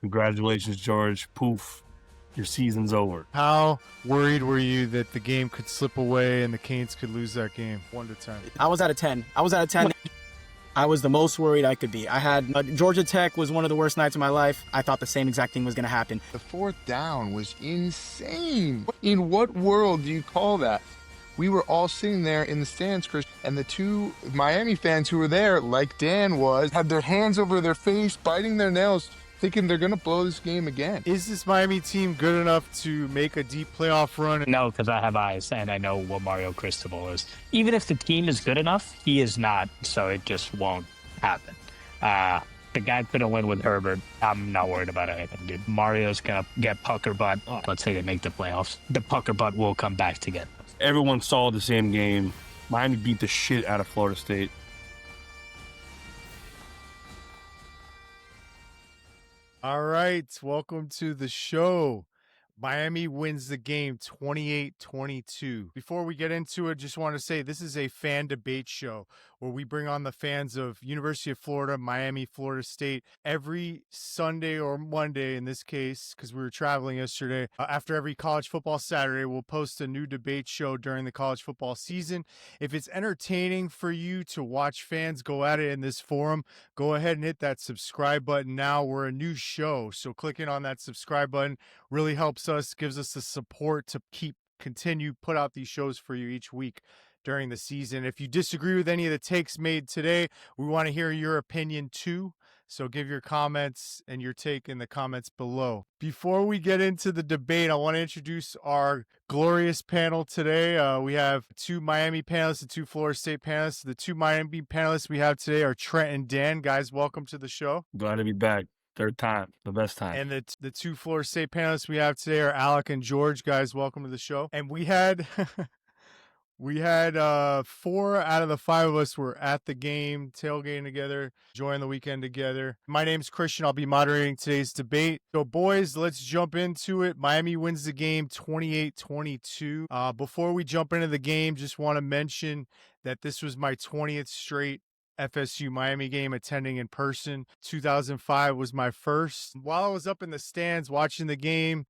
Congratulations, George. Poof. Your season's over. How worried were you that the game could slip away and the Canes could lose that game? 1 to 10. I was at a 10. I was the most worried I could be. I had Georgia Tech was one of the worst nights of my life. I thought the same exact thing was going to happen. The fourth down was insane. In what world do you call that? We were all sitting there in the stands, Chris, and the two Miami fans who were there, like Dan was, had their hands over their face, biting their nails, thinking they're going to blow this game again. Is this Miami team good enough to make a deep playoff run? No, because I have eyes and I know what Mario Cristobal is. Even if the team is good enough, he is not, so it just won't happen. The guy couldn't win with Herbert. I'm not worried about anything, dude. Mario's going to get pucker butt. Let's say they make the playoffs. The pucker butt will come back together. Everyone saw the same game. Miami beat the shit out of Florida State. All right, welcome to the show. Miami wins the game 28-22. Before we get into it, just want to say this is a fan debate show where we bring on the fans of University of Florida, Miami, Florida State every Sunday or Monday in this case, because we were traveling yesterday. After every college football Saturday, we'll post a new debate show during the college football season. If it's entertaining for you to watch fans go at it in this forum, go ahead and hit that subscribe button now. We're a new show, so clicking on that subscribe button really helps us, gives us the support to continue put out these shows for you each week during the season. If you disagree with any of the takes made today, we want to hear your opinion too. So give your comments and your take in the comments below. Before we get into the debate, I want to introduce our glorious panel today. We have two Miami panelists and two Florida State panelists. The two Miami panelists we have today are Trent and Dan. Guys, welcome to the show. Glad to be back. Third time, the best time. And the two Florida State panelists we have today are Alec and George. Guys, welcome to the show. And we had 4 out of the 5 of us were at the game, tailgating together, enjoying the weekend together. My name's Christian. I'll be moderating today's debate. So, boys, let's jump into it. Miami wins the game 28-22. Before we jump into the game, just want to mention that this was my 20th straight FSU Miami game attending in person. 2005 was my first. While I was up in the stands watching the game,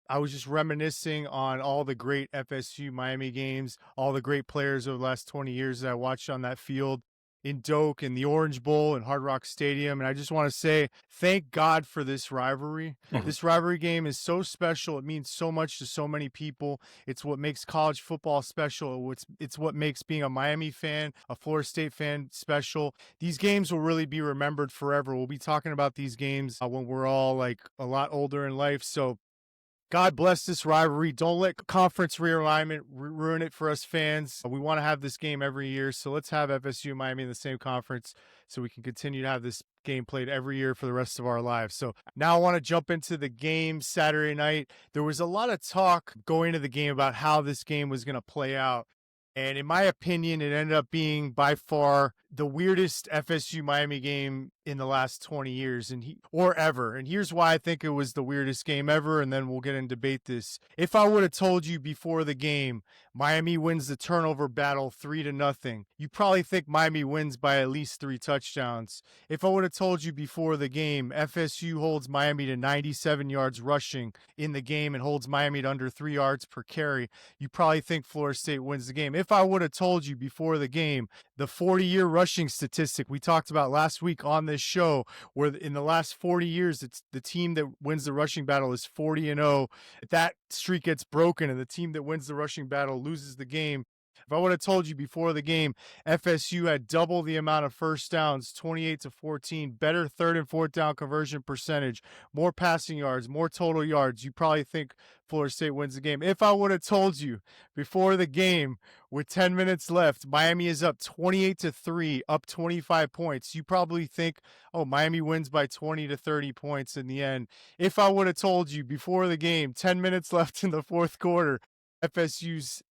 I was just reminiscing on all the great FSU Miami games, all the great players over the last 20 years that I watched on that field in Doak and the Orange Bowl and Hard Rock Stadium. And I just want to say thank God for this rivalry. This rivalry game is so special. It means so much to so many people. It's what makes college football special. It's what makes being a Miami fan, a Florida State fan special. These games will really be remembered forever. We'll be talking about these games when we're all like a lot older in life. So God bless this rivalry. Don't let conference realignment ruin it for us fans. We want to have this game every year, so let's have FSU and Miami in the same conference so we can continue to have this game played every year for the rest of our lives. So now I want to jump into the game Saturday night. There was a lot of talk going into the game about how this game was going to play out. And in my opinion, it ended up being by far the weirdest FSU Miami game in the last 20 years or ever. And here's why I think it was the weirdest game ever, and then we'll get and debate this. If I would have told you before the game, Miami wins the turnover battle 3-0, you probably think Miami wins by at least 3 touchdowns. If I would have told you before the game, FSU holds Miami to 97 yards rushing in the game and holds Miami to under 3 yards per carry, you probably think Florida State wins the game. If I would have told you before the game, the 40-year rushing statistic we talked about last week on this show, where in the last 40 years, it's the team that wins the rushing battle is 40-0. If that streak gets broken and the team that wins the rushing battle loses the game, if I would have told you before the game, FSU had double the amount of first downs, 28-14, better 3rd and 4th down conversion percentage, more passing yards, more total yards, you probably think Florida State wins the game. If I would have told you before the game, with 10 minutes left, Miami is up 28-3, up 25 points, you probably think, oh, Miami wins by 20 to 30 points in the end. If I would have told you before the game, 10 minutes left in the 4th quarter, FSU's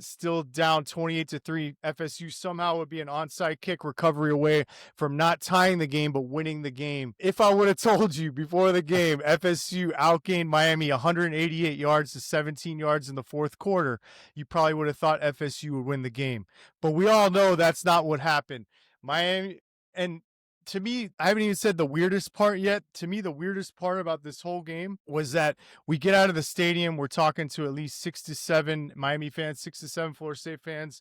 still down 28-3. FSU somehow would be an onside kick recovery away from not tying the game, but winning the game. If I would have told you before the game, FSU outgained Miami 188 yards to 17 yards in the 4th quarter, you probably would have thought FSU would win the game. But we all know that's not what happened. Miami, and to me, I haven't even said the weirdest part yet. To me, the weirdest part about this whole game was that we get out of the stadium. We're talking to at least 6 to 7 Miami fans, 6 to 7 Florida State fans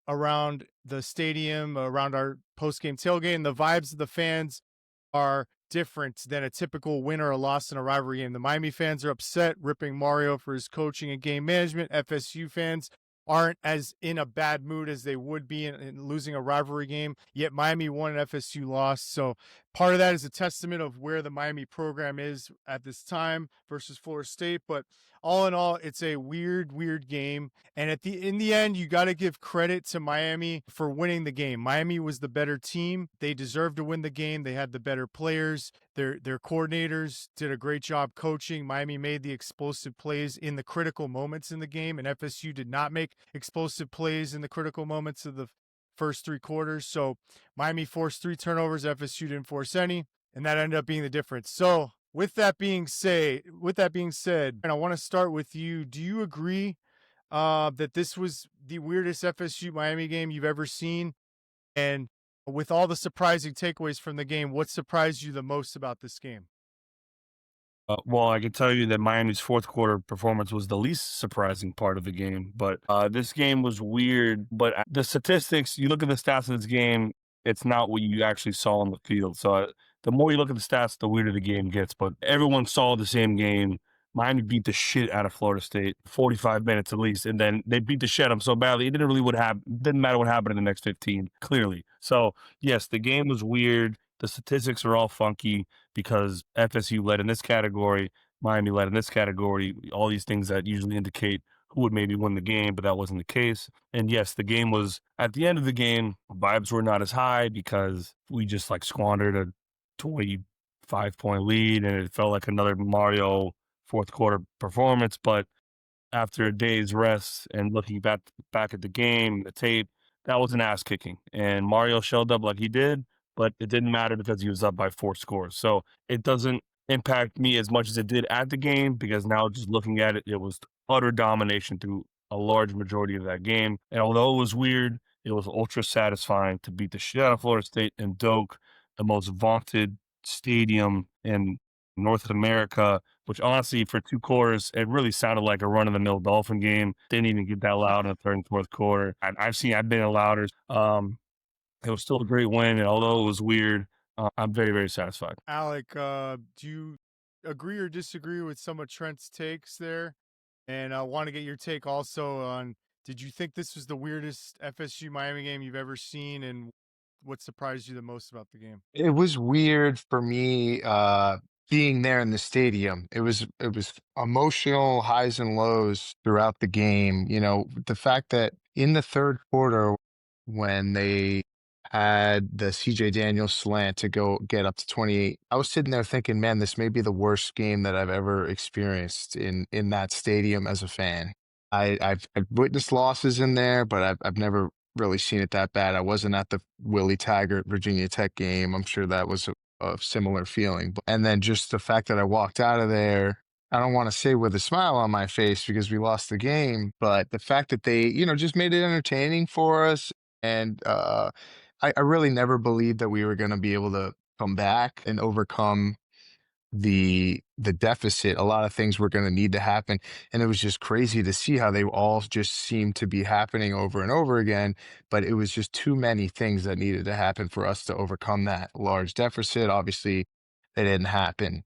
around the stadium, around our post-game tailgate. And the vibes of the fans are different than a typical win or a loss in a rivalry game. The Miami fans are upset, ripping Mario for his coaching and game management. FSU fans aren't as in a bad mood as they would be in losing a rivalry game, yet Miami won and FSU lost. So part of that is a testament of where the Miami program is at this time versus Florida State. But all in all, it's a weird game. And in the end, you got to give credit to Miami for winning the game. Miami was the better team. They deserved to win the game. They had the better players. Their coordinators did a great job coaching. Miami made the explosive plays in the critical moments in the game, and FSU did not make explosive plays in the critical moments of the first 3 quarters. So Miami forced 3 turnovers. FSU didn't force any, and that ended up being the difference. So with that being said, and I want to start with you. Do you agree that this was the weirdest FSU Miami game you've ever seen? And with all the surprising takeaways from the game, what surprised you the most about this game? Well, I can tell you that Miami's fourth quarter performance was the least surprising part of the game. But this game was weird. But the statistics, you look at the stats of this game, it's not what you actually saw on the field. So the more you look at the stats, the weirder the game gets. But everyone saw the same game. Miami beat the shit out of Florida State, 45 minutes at least, and then they beat the shit out of them so badly. It didn't matter what happened in the next 15, clearly. So, yes, the game was weird. The statistics are all funky because FSU led in this category, Miami led in this category, all these things that usually indicate who would maybe win the game, but that wasn't the case. And yes, the game was, at the end of the game, vibes were not as high because we just squandered a 25-point lead and it felt like another Mario fourth quarter performance. But after a day's rest and looking back at the game, the tape, that was an ass kicking. And Mario shelled up like he did, but it didn't matter because he was up by 4 scores. So it doesn't impact me as much as it did at the game because now just looking at it, it was utter domination through a large majority of that game. And although it was weird, it was ultra satisfying to beat the shit out of Florida State and Doak, the most vaunted stadium in North America, which honestly for 2 quarters, it really sounded like a run-of-the-mill Dolphin game. Didn't even get that loud in the third and fourth quarter. I've been in louder. It was still a great win, and although it was weird, I'm very, very satisfied. Alec, do you agree or disagree with some of Trent's takes there? And I want to get your take also on, did you think this was the weirdest FSU Miami game you've ever seen, and what surprised you the most about the game? It was weird for me being there in the stadium. It was emotional highs and lows throughout the game. The fact that in the third quarter when they had the CJ Daniels slant to go get up to 28, I was sitting there thinking, man, this may be the worst game that I've ever experienced in that stadium as a fan. I've witnessed losses in there, but I've never really seen it that bad. I wasn't at the Willie Taggart Virginia Tech game. I'm sure that was a similar feeling. And then just the fact that I walked out of there, I don't want to say with a smile on my face because we lost the game, but the fact that they, just made it entertaining for us. And I really never believed that we were going to be able to come back and overcome the deficit. A lot of things were going to need to happen, and it was just crazy to see how they all just seemed to be happening over and over again, but it was just too many things that needed to happen for us to overcome that large deficit. Obviously they didn't happen.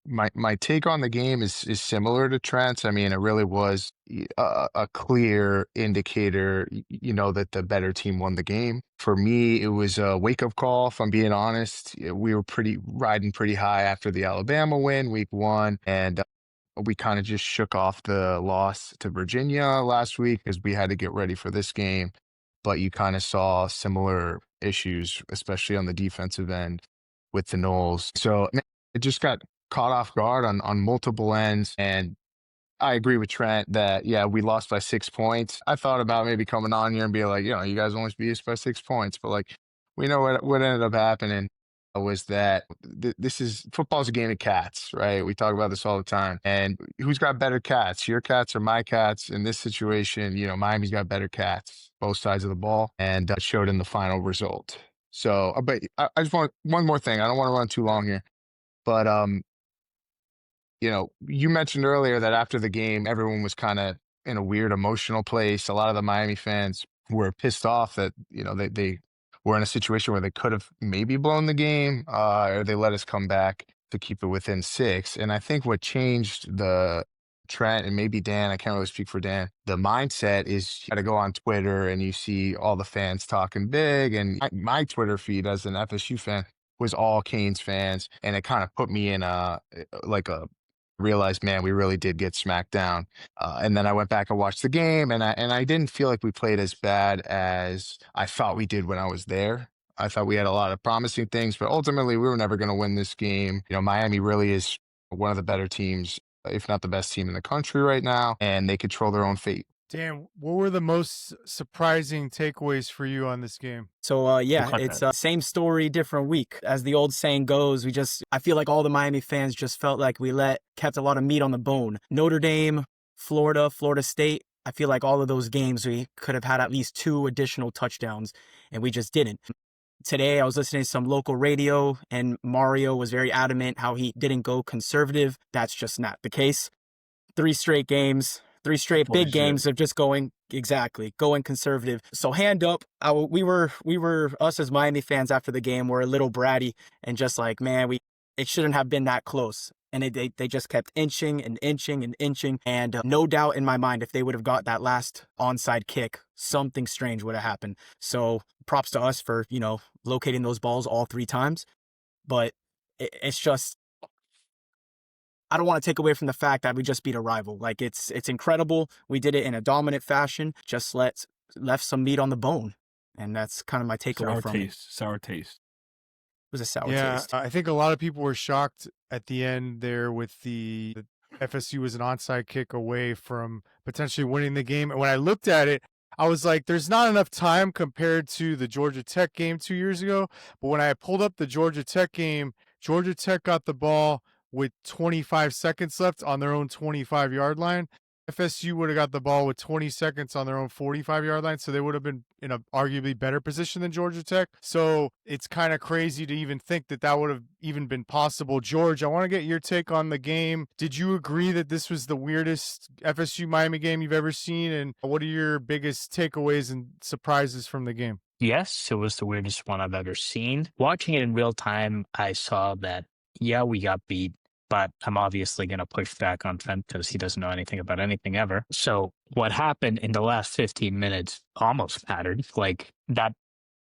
My take on the game is similar to Trent's. I mean, it really was a clear indicator, that the better team won the game. For me, it was a wake-up call, if I'm being honest. We were riding pretty high after the Alabama win, week 1, and we kind of just shook off the loss to Virginia last week because we had to get ready for this game. But you kind of saw similar issues, especially on the defensive end with the Noles. So it just got caught off guard on multiple ends. And I agree with Trent that, yeah, we lost by 6 points. I thought about maybe coming on here and being like, you guys only beat us by 6 points. But we know what ended up happening was that football's a game of cats, right? We talk about this all the time. And who's got better cats, your cats or my cats? In this situation, Miami's got better cats, both sides of the ball, and showed in the final result. So, but I just want one more thing. I don't want to run too long here, but you mentioned earlier that after the game, everyone was kind of in a weird emotional place. A lot of the Miami fans were pissed off that, they were in a situation where they could have maybe blown the game, or they let us come back to keep it within 6. And I think what changed the Trent and maybe Dan, I can't really speak for Dan, the mindset is you got to go on Twitter and you see all the fans talking big. And my Twitter feed as an FSU fan was all Canes fans. And it kind of put me in like a realized, man, we really did get smacked down. And then I went back and watched the game, and I didn't feel like we played as bad as I thought we did when I was there. I thought we had a lot of promising things, but ultimately we were never going to win this game. Miami really is one of the better teams, if not the best team in the country right now, and they control their own fate. Dan, what were the most surprising takeaways for you on this game? So, it's same story, different week. As the old saying goes, I feel like all the Miami fans just felt like we kept a lot of meat on the bone. Notre Dame, Florida State, I feel like all of those games we could have had at least 2 additional touchdowns, and we just didn't. Today, I was listening to some local radio, and Mario was very adamant how he didn't go conservative. That's just not the case. 3 straight games. 3 straight big games of just going conservative. So hand up, we were us as Miami fans after the game were a little bratty and just like, man, it shouldn't have been that close. And they just kept inching and inching and inching. And no doubt in my mind, if they would have got that last onside kick, something strange would have happened. So props to us for, locating those balls all 3 times. But it's just, I don't want to take away from the fact that we just beat a rival. Like it's incredible. We did it in a dominant fashion. Just left some meat on the bone, and that's kind of my takeaway from it. Sour taste. It was a sour taste. I think a lot of people were shocked at the end there with the FSU was an onside kick away from potentially winning the game. And when I looked at it, I was like, there's not enough time compared to the Georgia Tech game 2 years ago. But when I pulled up the Georgia Tech game, Georgia Tech got the ball with 25 seconds left on their own 25-yard line. FSU would have got the ball with 20 seconds on their own 45-yard line, so they would have been in a arguably better position than Georgia Tech. So it's kind of crazy to even think that would have even been possible. George, I want to get your take on the game. Did you agree that this was the weirdest FSU-Miami game you've ever seen? And what are your biggest takeaways and surprises from the game? Yes, it was the weirdest one I've ever seen. Watching it in real time, I saw that, yeah, we got beat, but I'm obviously going to push back on Trent because he doesn't know anything about anything ever. So what happened in the last 15 minutes almost mattered. Like that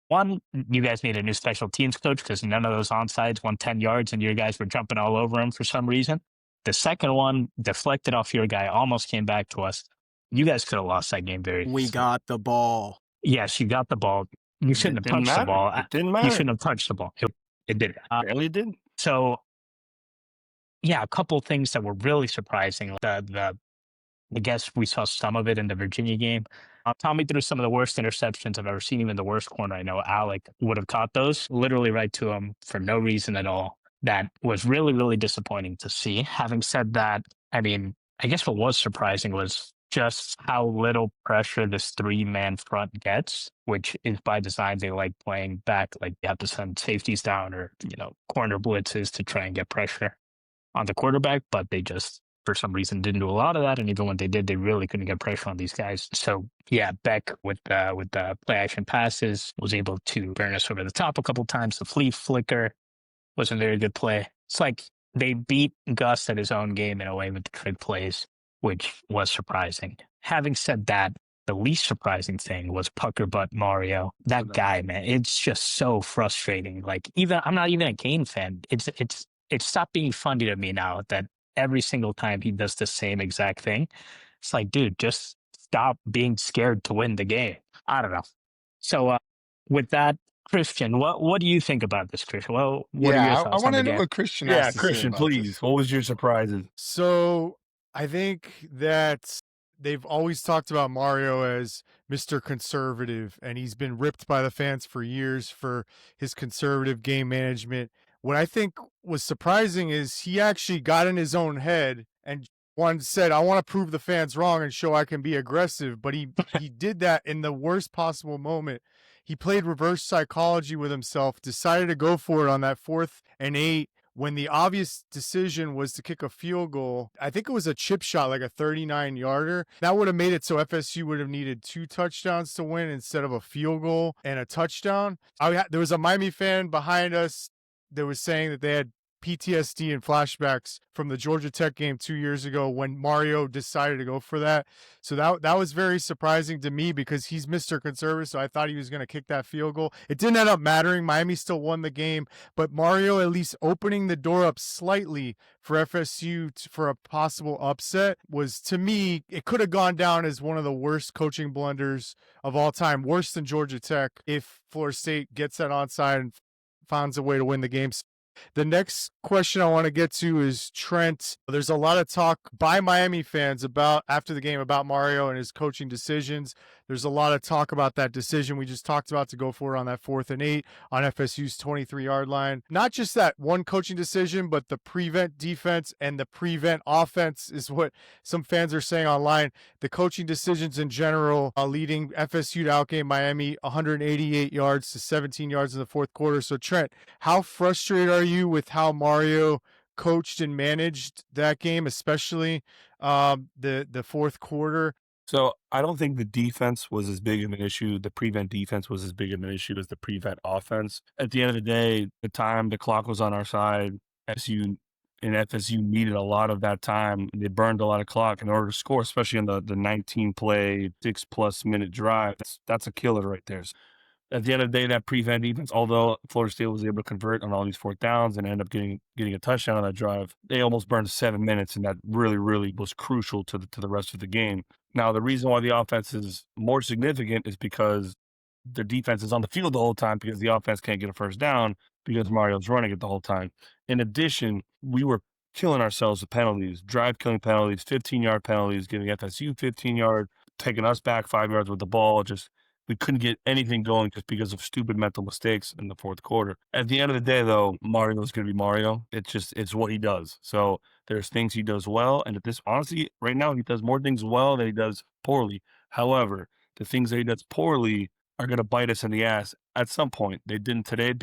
one, you guys need a new special teams coach because none of those onside won 10 yards and your guys were jumping all over him for some reason. The second one deflected off your guy, almost came back to us. You guys could have lost that game very easily. We got the ball. Yes, you got the ball. You shouldn't have touched the ball. It didn't matter. You shouldn't have touched the ball. It didn't. Barely did. So, yeah, a couple things that were really surprising. I guess we saw some of it in the Virginia game. Tommy threw some of the worst interceptions I've ever seen. Even the worst corner, I know Alec would have caught those literally right to him for no reason at all. That was really, really disappointing to see. Having said that, I mean, I guess what was surprising was just how little pressure this 3-man front gets, which is by design. They like playing back, like you have to send safeties down or, corner blitzes to try and get pressure on the quarterback, but they just, for some reason, didn't do a lot of that. And even when they did, they really couldn't get pressure on these guys. So yeah, Beck with the play action passes was able to burn us over the top a couple times. The flea flicker was a very good play. It's like they beat Gus at his own game in a way with the trick plays, which was surprising. Having said that, the least surprising thing was Pucker Butt Mario. That guy, man, it's just so frustrating. Like, I'm not even a Kane fan. It's stopped being funny to me now that every single time he does the same exact thing. It's like, dude, just stop being scared to win the game. I don't know. So with that, Christian, what do you think about this, Christian? Well, what are your thoughts I want to on the know game? what Christian has to say Christian, about please. this. What was your surprises? So I think that they've always talked about Mario as Mr. Conservative, and he's been ripped by the fans for years for his conservative game management. What I think was surprising is he actually got in his own head and said, I want to prove the fans wrong and show I can be aggressive. But he did that in the worst possible moment. he played reverse psychology with himself, decided to go for it on that 4th and 8 when the obvious decision was to kick a field goal. I think it was a chip shot, like a 39-yarder. That would have made it so FSU would have needed 2 touchdowns to win instead of a field goal and a touchdown. There was a Miami fan behind us that was saying that they had PTSD and flashbacks from the Georgia Tech game 2 years ago when Mario decided to go for that. So that was very surprising to me because he's Mr. Conservative, so I thought he was going to kick that field goal. It didn't end up mattering. Miami still won the game, but Mario at least opening the door up slightly for FSU for a possible upset was, to me, it could have gone down as one of the worst coaching blunders of all time, worse than Georgia Tech, if Florida State gets that onside and finds a way to win the game. The next question I want to get to is Trent. There's a lot of talk by Miami fans after the game about Mario and his coaching decisions. There's a lot of talk about that decision we just talked about to go for it on that 4th and 8 on FSU's 23-yard line. Not just that one coaching decision, but the prevent defense and the prevent offense is what some fans are saying online. The coaching decisions in general leading FSU to outgame Miami 188 yards to 17 yards in the 4th quarter. So Trent, how frustrated are you with how Mario coached and managed that game, especially the 4th quarter? So I don't think the defense was as big of an issue. The prevent defense was as big of an issue as the prevent offense. At the end of the day, the clock was on our side. FSU needed a lot of that time. They burned a lot of clock in order to score, especially on the 19-play, 6+ minute drive. That's a killer right there. At the end of the day, that prevent defense, although Florida State was able to convert on all these 4th downs and end up getting a touchdown on that drive, they almost burned 7 minutes, and that really, really was crucial to the rest of the game. Now, the reason why the offense is more significant is because the defense is on the field the whole time because the offense can't get a first down because Mario's running it the whole time. In addition, we were killing ourselves with penalties, drive-killing penalties, 15-yard penalties, giving FSU 15-yard, taking us back 5 yards with the ball, we couldn't get anything going just because of stupid mental mistakes in the 4th quarter. At the end of the day, though, Mario is going to be Mario. It's what he does. So there's things he does well. And honestly, right now, he does more things well than he does poorly. However, the things that he does poorly are going to bite us in the ass at some point. They didn't today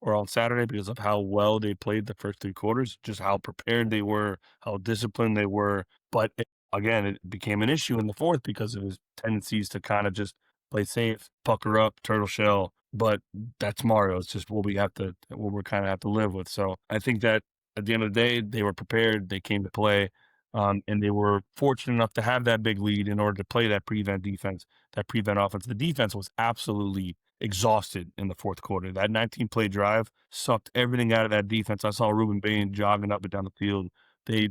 or on Saturday because of how well they played the first 3 quarters, just how prepared they were, how disciplined they were. But again, it became an issue in the 4th because of his tendencies to kind of just play safe, pucker up, turtle shell. But that's Mario. It's just what we're kind of have to live with. So I think that at the end of the day, they were prepared. They came to play, and they were fortunate enough to have that big lead in order to play that prevent defense, that prevent offense. The defense was absolutely exhausted in the 4th quarter. That 19-play drive sucked everything out of that defense. I saw Ruben Bain jogging up and down the field. They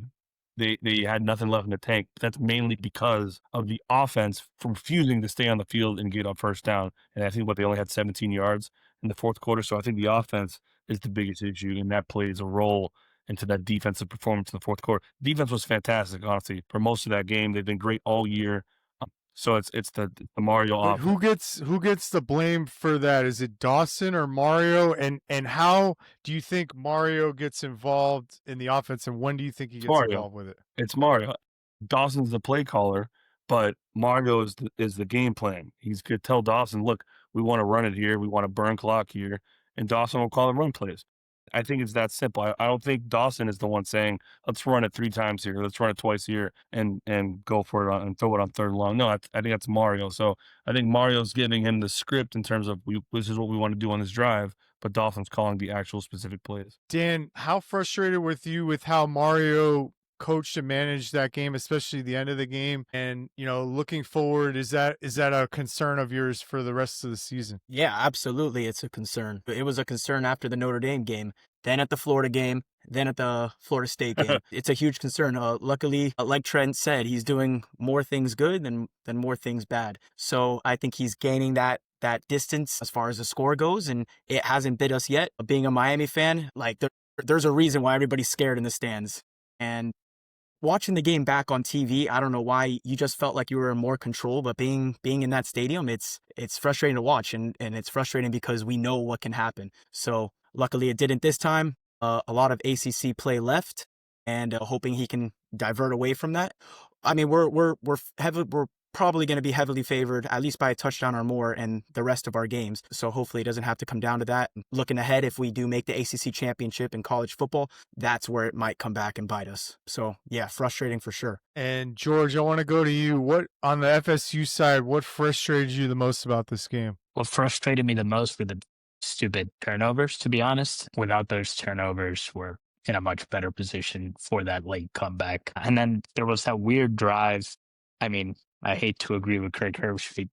had nothing left in the tank. That's mainly because of the offense refusing to stay on the field and get a first down. And I think they only had 17 yards in the 4th quarter. So I think the offense is the biggest issue, and that plays a role into that defensive performance in the 4th quarter. Defense was fantastic, honestly, for most of that game. They've been great all year. So it's the Mario offense. Who gets the blame for that? Is it Dawson or Mario? And how do you think Mario gets involved in the offense, and when do you think he gets involved with it? It's Mario. Dawson's the play caller, but Mario is the game plan. He's going to tell Dawson, look, we want to run it here. We want to burn clock here. And Dawson will call the run plays. I think it's that simple. I don't think Dawson is the one saying, let's run it 3 times here. Let's run it twice here and go for it and throw it on 3rd and long. No, I think that's Mario. So I think Mario's giving him the script in terms of this is what we want to do on this drive, but Dawson's calling the actual specific plays. Dan, how frustrated with you with how Mario coached and managed that game, especially the end of the game? And, looking forward, is that a concern of yours for the rest of the season? Yeah, absolutely. It's a concern. It was a concern after the Notre Dame game, then at the Florida game, then at the Florida State game. It's a huge concern. Luckily, like Trent said, he's doing more things good than more things bad. So I think he's gaining that distance as far as the score goes, and it hasn't bit us yet. Being a Miami fan, there's a reason why everybody's scared in the stands. And watching the game back on TV, I don't know why you just felt like you were in more control, but being in that stadium, it's frustrating to watch, and it's frustrating because we know what can happen. So luckily it didn't this time. A lot of ACC play left, and hoping he can divert away from that. I mean, we're probably going to be heavily favored, at least by a touchdown or more in the rest of our games. So hopefully it doesn't have to come down to that. Looking ahead, if we do make the ACC championship in college football, that's where it might come back and bite us. So yeah, frustrating for sure. And George, I want to go to you. What, on the FSU side, what frustrated you the most about this game? What frustrated me the most were the stupid turnovers, to be honest. Without those turnovers, we're in a much better position for that late comeback. And then there was that weird drive. I mean, I hate to agree with Craig Herbstreit,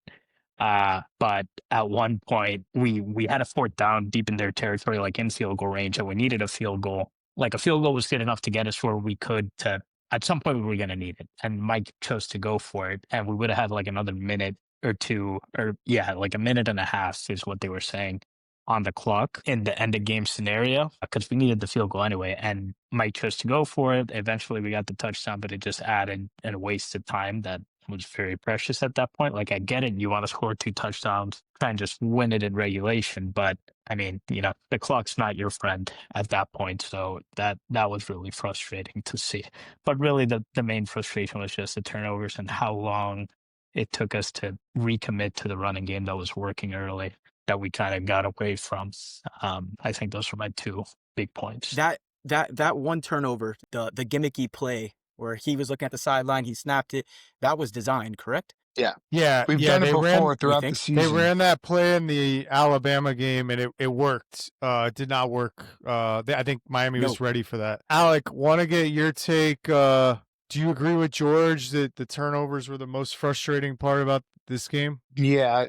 but at one point we had a fourth down deep in their territory, like in field goal range, and we needed a field goal. Like a field goal was good enough to get us where we could to, at some point we were going to need it. And Mike chose to go for it. And we would have had like another minute or two, or yeah, like a minute and a half is what they were saying on the clock in the end of game scenario, because we needed the field goal anyway. And Mike chose to go for it. Eventually we got the touchdown, but it just added and wasted time that was very precious at that point. Like, I get it, you want to score 2 touchdowns, try and just win it in regulation, but I mean, you know, the clock's not your friend at that point. So that was really frustrating to see. But really the main frustration was just the turnovers and how long it took us to recommit to the running game that was working early, that we kind of got away from. I think those were my 2 big points. That one turnover, the gimmicky play where he was looking at the sideline, he snapped it, that was designed, correct? Yeah, We've done it before throughout the season. They ran that play in the Alabama game, and it worked. It did not work. I think Miami was ready for that. Alec, want to get your take. Do you agree with George that the turnovers were the most frustrating part about this game? Yeah,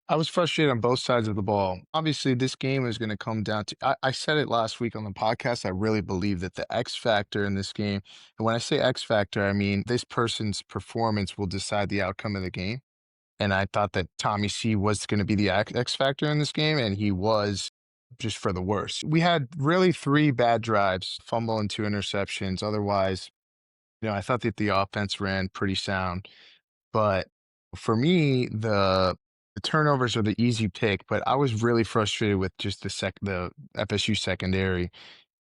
I was frustrated on both sides of the ball. Obviously, this game is going to come down to, I said it last week on the podcast, I really believe that the X factor in this game, and when I say X factor, I mean this person's performance will decide the outcome of the game. And I thought that Tommy C was going to be the X factor in this game, and he was, just for the worst. We had really 3 bad drives, fumble and 2 interceptions. Otherwise, I thought that the offense ran pretty sound. But for me, the turnovers are the easy pick, but I was really frustrated with just the FSU secondary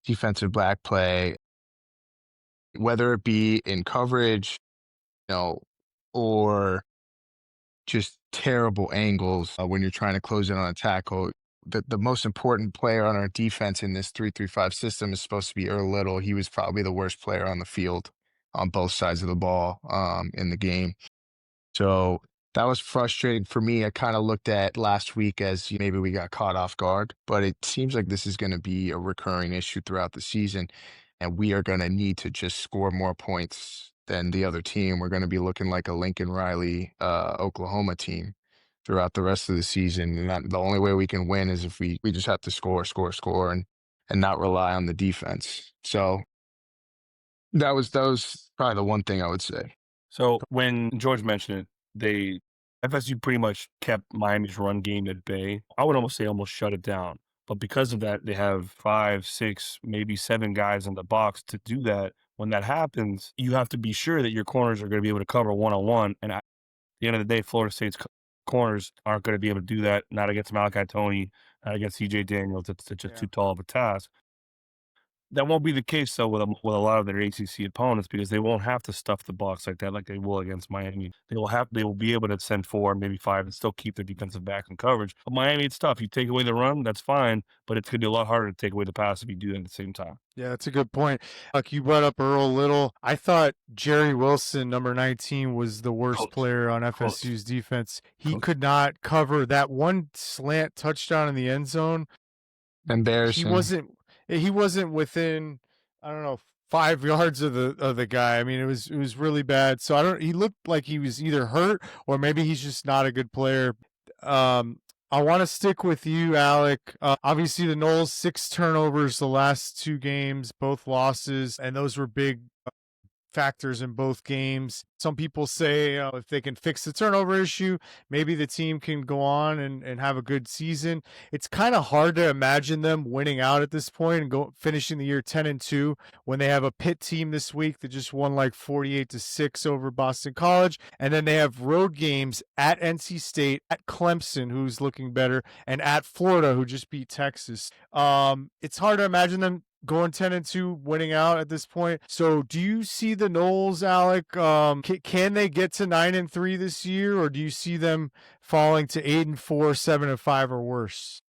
defensive back play, whether it be in coverage, or just terrible angles when you're trying to close in on a tackle. The most important player on our defense in this 3-3-5 system is supposed to be Earl Little. He was probably the worst player on the field on both sides of the ball in the game. So that was frustrating for me. I kind of looked at last week as maybe we got caught off guard, but it seems like this is going to be a recurring issue throughout the season, and we are going to need to just score more points than the other team. We're going to be looking like a Lincoln Riley, Oklahoma team throughout the rest of the season. And the only way we can win is if we just have to score, and not rely on the defense. So that was probably the one thing I would say. So when George mentioned it, FSU pretty much kept Miami's run game at bay. I would almost say almost shut it down. But because of that, they have 5, 6, maybe 7 guys in the box to do that. When that happens, you have to be sure that your corners are going to be able to cover one-on-one. And at the end of the day, Florida State's corners aren't going to be able to do that, not against Malachi Toney, not against CJ Daniels. It's just too tall of a task. That won't be the case, though, with a lot of their ACC opponents, because they won't have to stuff the box like that, like they will against Miami. They will be able to send 4, maybe 5, and still keep their defensive back in coverage. But Miami, it's tough. You take away the run, that's fine, but it's going to be a lot harder to take away the pass if you do that at the same time. Yeah, that's a good point. Like you brought up Earl Little. I thought Jerry Wilson, number 19, was the worst player on FSU's defense. He could not cover that one slant touchdown in the end zone. Embarrassing. He wasn't within, I don't know, 5 yards of the guy. I mean, it was really bad. So he looked like he was either hurt or maybe he's just not a good player. I want to stick with you, Alec. Obviously the Noles, 6 turnovers the last 2 games, both losses, and those were big factors in both games. Some people say if they can fix the turnover issue, maybe the team can go on and have a good season. It's kind of hard to imagine them winning out at this point and finishing the year 10-2 when they have a Pitt team this week that just won like 48-6 over Boston College, and then they have road games at NC State, at Clemson, who's looking better, and at Florida, who just beat Texas. It's hard to imagine them going 10-2, winning out at this point. So do you see the Noles, Alec? Can they get to 9-3 this year, or do you see them falling to 8-4, 7-5, or worse?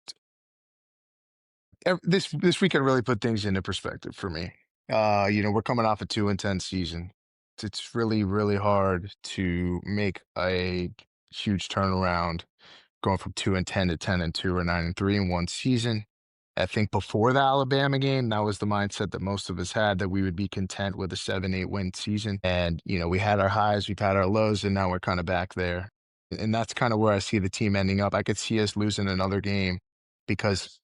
This weekend really put things into perspective for me. We're coming off a 2-10 season. It's really, really hard to make a huge turnaround going from 2-10 to 10-2 or 9-3 in one season. I think before the Alabama game, that was the mindset that most of us had, that we would be content with a 7-8 win season. And, we had our highs, we've had our lows, and now we're kind of back there. And that's kind of where I see the team ending up. I could see us losing another game because,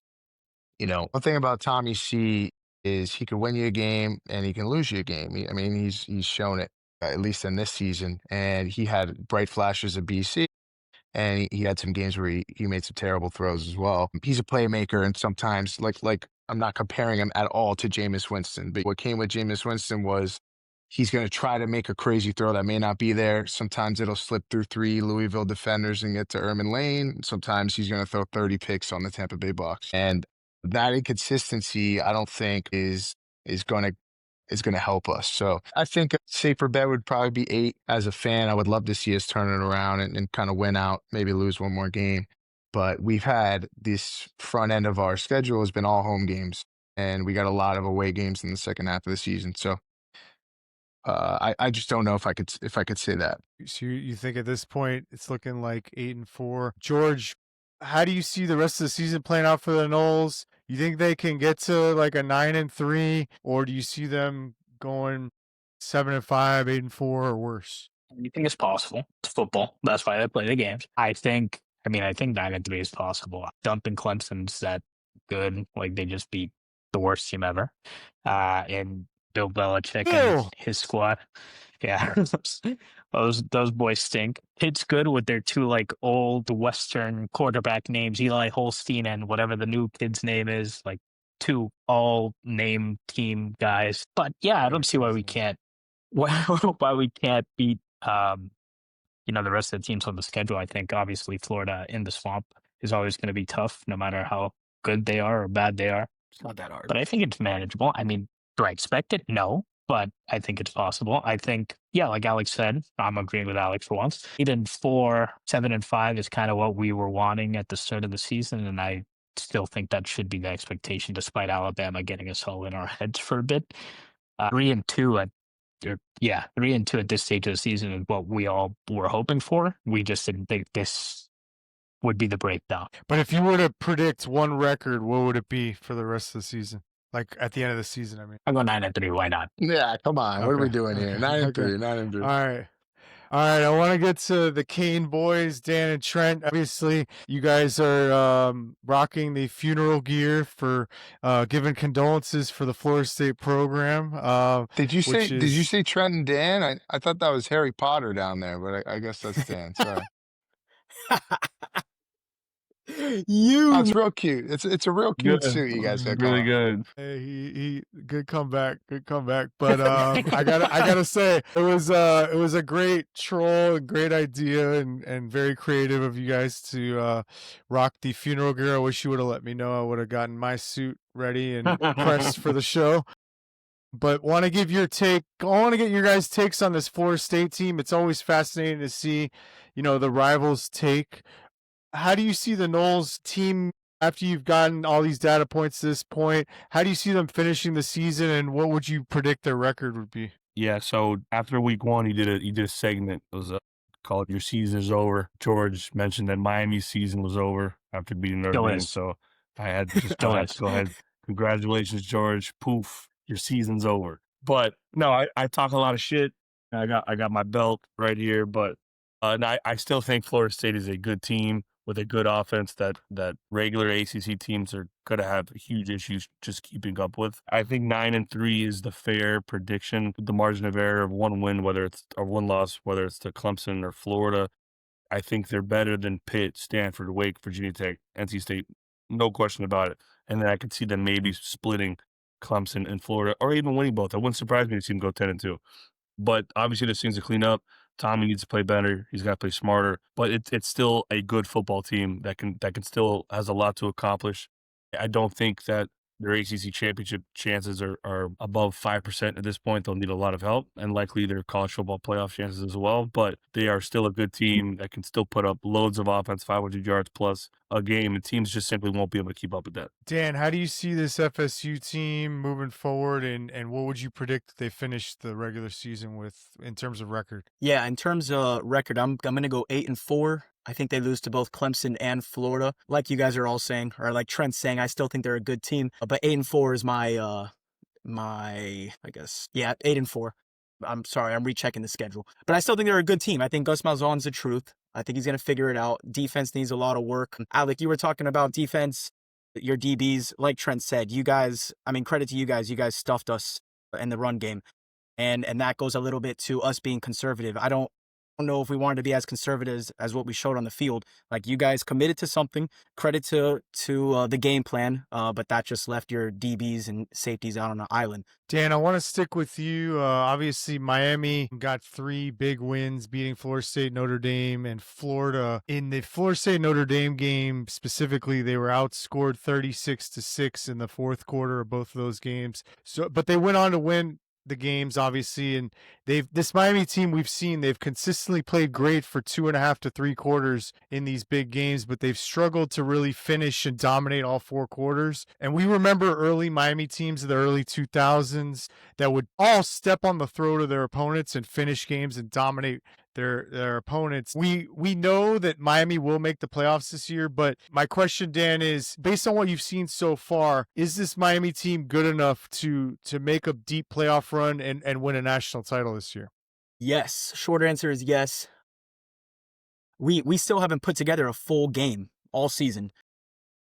one thing about Tommy C is he can win you a game and he can lose you a game. He's shown it, at least in this season. And he had bright flashes of BC. And he had some games where he made some terrible throws as well. He's a playmaker, and sometimes, like I'm not comparing him at all to Jameis Winston, but what came with Jameis Winston was he's going to try to make a crazy throw that may not be there. Sometimes it'll slip through 3 Louisville defenders and get to Erman Lane. Sometimes he's going to throw 30 picks on the Tampa Bay Bucs. And that inconsistency, I don't think is going to help us. So I think a safer bet would probably be 8. As a fan, I would love to see us turn it around and kind of win out, maybe lose one more game. But we've had this front end of our schedule has been all home games, and we got a lot of away games in the second half of the season. So I just don't know if I could say that. So you think at this point it's looking like 8-4. George, how do you see the rest of the season playing out for the Noles? You think they can get to like a 9-3, or do you see them going 7-5, 8-4, or worse? You think it's possible? It's football. That's why they play the games. I think 9-3 is possible. Dumping Clemson's that good. Like, they just beat the worst team ever. And Bill Belichick and his squad. Yeah. Those boys stink. It's good with their 2 like old Western quarterback names, Eli Holstein and whatever the new kid's name is, like 2 all name team guys. But yeah, I don't see why we can't beat the rest of the teams on the schedule. I think obviously Florida in the swamp is always going to be tough, no matter how good they are or bad they are. It's not that hard. But I think it's manageable. Do I expect it? No, but I think it's possible. I think, yeah, like Alex said, I'm agreeing with Alex for once. 8-4, 7-5 is kind of what we were wanting at the start of the season, and I still think that should be the expectation, despite Alabama getting us all in our heads for a bit. 3-2 at 3-2 at this stage of the season is what we all were hoping for. We just didn't think this would be the breakdown. But if you were to predict one record, what would it be for the rest of the season? Like at the end of the season, I'll go 9-3. Why not? Yeah, come on. Okay. What are we doing here? 9-3, Okay. 9-3. All right. I want to get to the Kane boys, Dan and Trent. Obviously, you guys are rocking the funeral gear for giving condolences for the Florida State program. Did you say Trent and Dan? I thought that was Harry Potter down there, but I guess that's Dan. Sorry. Oh, it's real cute. It's a real cute suit you guys got. Really good. Hey, he good comeback. But I gotta say it was a great troll, a great idea, and very creative of you guys to rock the funeral gear. I wish you would have let me know. I would have gotten my suit ready and pressed for the show. But want to give your take. I want to get your guys' takes on this Florida State team. It's always fascinating to see, the rivals' take. How do you see the Noles team after you've gotten all these data points to this point? How do you see them finishing the season, and what would you predict their record would be? Yeah, so after week 1, he did a segment. It was called "Your Season Is Over." George mentioned that Miami's season was over after beating Notre Dame, so I had to just go ahead. Congratulations, George. Poof, your season's over. But no, I talk a lot of shit. I got my belt right here, but and I still think Florida State is a good team with a good offense that regular ACC teams are going to have huge issues just keeping up with. I think 9-3 is the fair prediction with the margin of error of 1 win, whether it's or 1 loss, whether it's to Clemson or Florida. I think they're better than Pitt, Stanford, Wake, Virginia Tech, NC State. No question about it. And then I could see them maybe splitting Clemson and Florida, or even winning both. It wouldn't surprise me to see them go 10-2. But obviously, there's things to clean up. Tommy needs to play better. He's got to play smarter. But it's still a good football team that can still has a lot to accomplish. I don't think that their ACC championship chances are above 5% at this point. They'll need a lot of help, and likely their college football playoff chances as well. But they are still a good team that can still put up loads of offense, 500 yards plus a game, and teams just simply won't be able to keep up with that. Dan, how do you see this FSU team moving forward, and what would you predict they finish the regular season with in terms of record? Yeah, in terms of record, I'm gonna go 8-4. I think they lose to both Clemson and Florida. Like you guys are all saying, or like Trent's saying, I still think they're a good team. But 8-4 is my I guess, yeah, 8-4. I'm sorry, I'm rechecking the schedule. But I still think they're a good team. I think Gus Malzahn's the truth. I think he's gonna figure it out. Defense needs a lot of work. Alec, you were talking about defense, your DBs. Like Trent said, you guys, I mean, credit to you guys. You guys stuffed us in the run game. And that goes a little bit to us being conservative. I don't know if we wanted to be as conservative as what we showed on the field. Like, you guys committed to something. Credit to the game plan, but that just left your DBs and safeties out on an island. Dan, I want to stick with you. Obviously, Miami got 3 big wins, beating Florida State, Notre Dame, and Florida. In the Florida State Notre Dame game specifically, they were outscored 36-6 in the fourth quarter of both of those games. But they went on to win the games, obviously, and this Miami team we've seen, they've consistently played great for 2.5 to 3 quarters in these big games, but they've struggled to really finish and dominate all 4 quarters. And we remember early Miami teams of the early 2000s that would all step on the throat of their opponents and finish games and dominate their opponents. We know that Miami will make the playoffs this year, but my question, Dan, is based on what you've seen so far, is this Miami team good enough to make a deep playoff run and win a national title this year? Yes. Short answer is yes. We still haven't put together a full game all season.